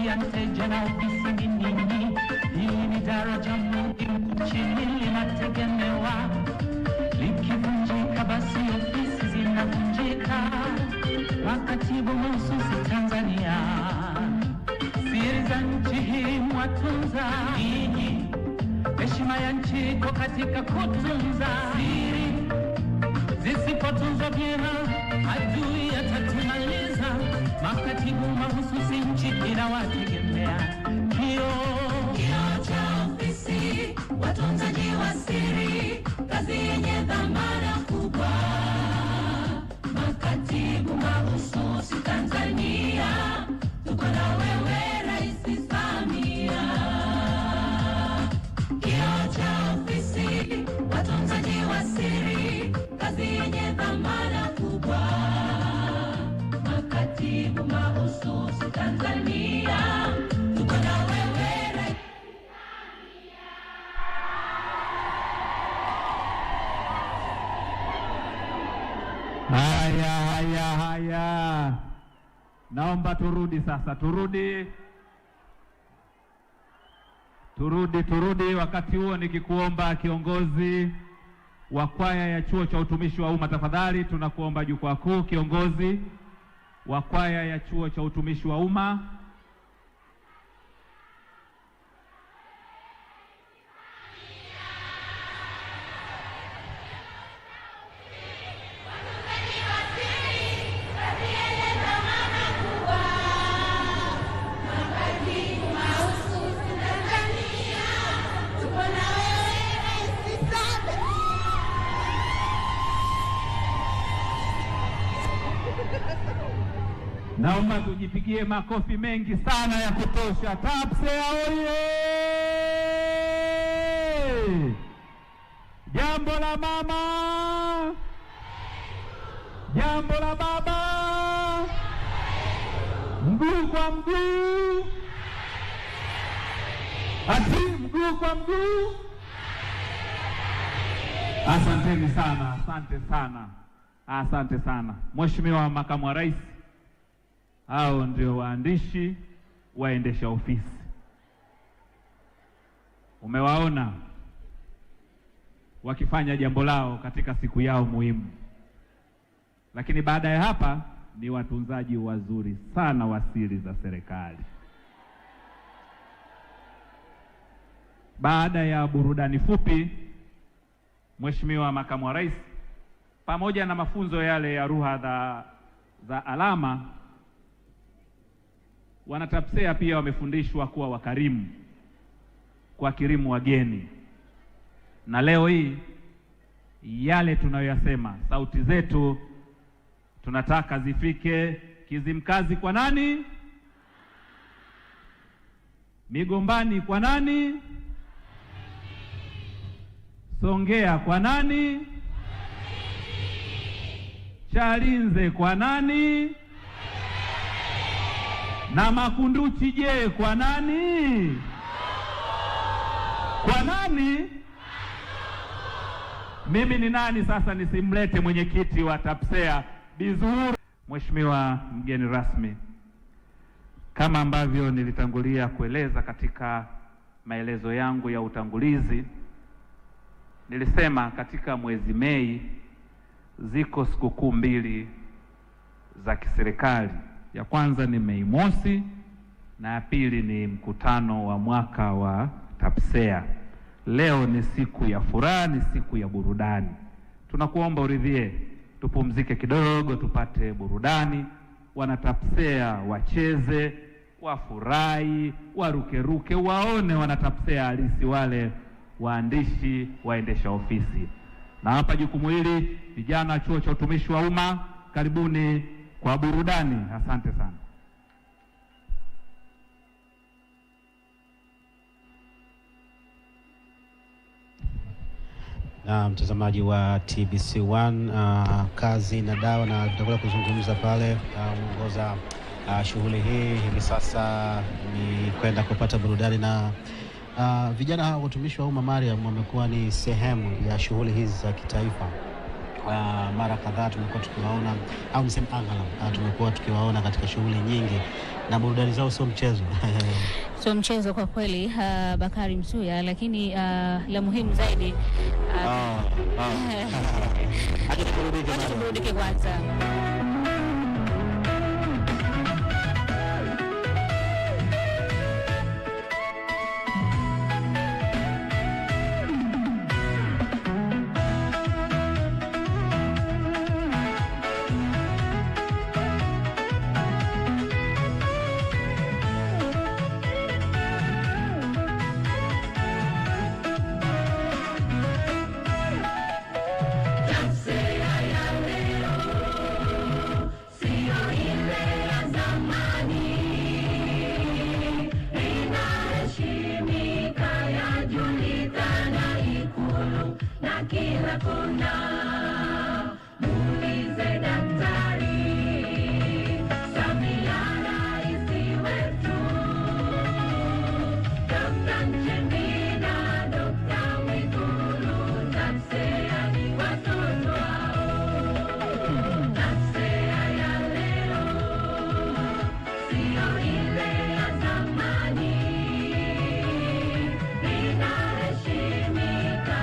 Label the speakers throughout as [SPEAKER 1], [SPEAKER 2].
[SPEAKER 1] ya mteja na ofisi ni nini? Hili ni daraja muhimu chini linategemewa. Likivunjika basi ofisi zinavunjika. Makatibu mahususi Tanzania, siri za nchi hii mwatunza. Heshima ya nchi iko katika kutunza siri. Zisipotunzwa vyema adui atatumaliza. Makatibu mahususi nchi inawategemea. Kioo cha ofisi, watunzaji wa siri, kazi yenye dhamana kubwa. Makatibu mahususi Tanzania, tuko na wewe Rais Samia. Kioo cha ofisi, watunzaji wa siri, kazi yenye dhamana kubwa. Makatibu mahususi Tanzania, tuko na wewe Rais Samia.
[SPEAKER 2] Haya. Naomba turudi sasa, turudi. Wakati huo nikikuomba kiongozi wa kwaya ya chuo cha utumishi wa umma, tafadhali tunakuomba jukwaa kuu, kiongozi wa kwaya ya chuo cha utumishi wa umma. Naomba tujipigie makofi mengi sana ya kutosha. TAPSEA oye! Jambo la mama, jambo la baba, mguu kwa mguu, ati mguu kwa mguu. Asanteni sana, asante sana. Mheshimiwa Makamu wa Rais, hao ndio waandishi waendesha ofisi. Umewaona wakifanya jambo lao katika siku yao muhimu. Lakini baada ya hapa ni watunzaji wazuri sana wa siri za serikali. Baada ya burudani fupi, Mheshimiwa Makamu wa Rais, pamoja na mafunzo yale ya lugha za alama, WanaTAPSEA pia wamefundishwa kuwa wakarimu, kuwakirimu wageni. Na leo hii yale tunayoyasema, sauti zetu tunataka zifike Kizimkazi kwa nani? Migombani kwa nani? Songea kwa nani? Chalinze kwa nani? Na Makunduchi je kwa nani? Kwa nani? Mimi ni nani sasa nisimlete mwenyekiti wa TAPSEA Bizuru? Mheshimiwa mgeni rasmi, kama ambavyo nilitangulia kueleza katika maelezo yangu ya utangulizi, nilisema katika mwezi Mei ziko sikukuu mbili za kiserikali. Ya kwanza ni Mei Mosi na ya pili ni mkutano wa mwaka wa TAPSEA. Leo ni siku ya furaha, ni siku ya burudani. Tunakuomba uridhie tupumzike kidogo, tupate burudani. WanaTAPSEA wacheze, wafurahi, warukeruke, waone WanaTAPSEA halisi, wale waandishi waendesha ofisi. Na hapa jukumu hili vijana chuo cha utumishi wa umma, karibuni kwa burudani. Asante sana.
[SPEAKER 3] Na mtazamaji wa TBC1, kazi na dawa, na tutakwenda kuzungumza pale mwongoza shughuli hii hivi sasa ni kwenda kupata burudani. Na vijana hawa watumishi wa umma Mariam wamekuwa ni sehemu ya shughuli hizi za kitaifa mara kadhaa tumekuwa tukiwaona, au niseme angalau tumekuwa tukiwaona katika shughuli nyingi, na burudani zao sio mchezo.
[SPEAKER 4] Sio mchezo kwa kweli, Bakari Msuya, lakini la muhimu zaidi
[SPEAKER 3] Acha
[SPEAKER 4] tuburudike kwanza.
[SPEAKER 1] Kila kona muulize daktari Samia raisi wetu, Dr. Nchembi na Dr. Mwigulu, TAPSEA ni watoto wao. TAPSEA ya leo sio ile ya zamani, inaheshimika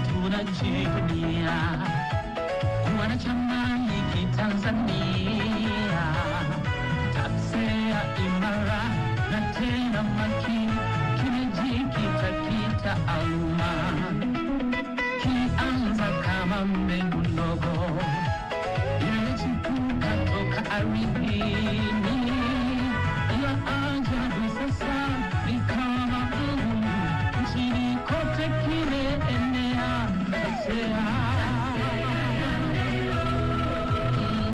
[SPEAKER 1] tunajivunia kuwa na chama hiki Tanzania. TAPSEA imara na tena makini, kimejikita kitaaluma, kianza kama mbegu ndogo iliyochipuka toka ardhini.